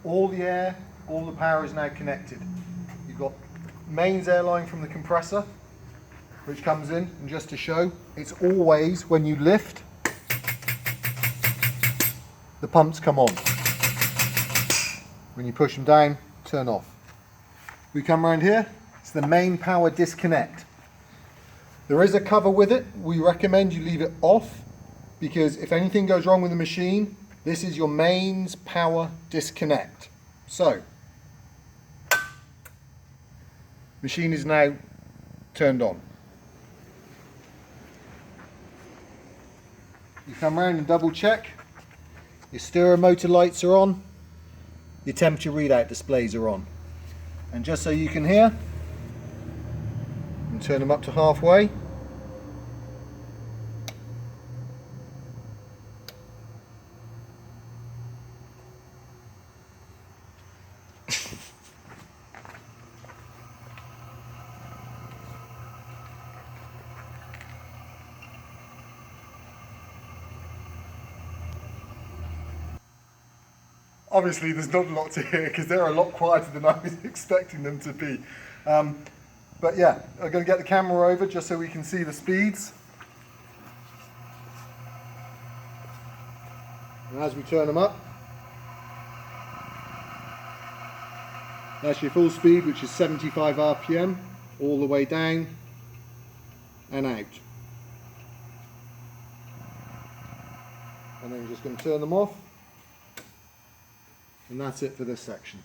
all the air, all the power is now connected. You've got mains air line from the compressor, which comes in, and just to show, it's always, when you lift, the pumps come on. When you push them down, turn off. We come around here, it's the main power disconnect. There is a cover with it. We recommend you leave it off, because if anything goes wrong with the machine, this is your mains power disconnect. So, machine is now turned on. You come around and double check. Your stirrer motor lights are on. Your temperature readout displays are on. And just so you can hear, and turn them up to halfway. Obviously there's not a lot to hear because they're a lot quieter than I was expecting them to be. But yeah, I'm going to get the camera over just so we can see the speeds. And as we turn them up, that's your full speed, which is 75 RPM, all the way down and out. And then you're just going to turn them off. And that's it for this section.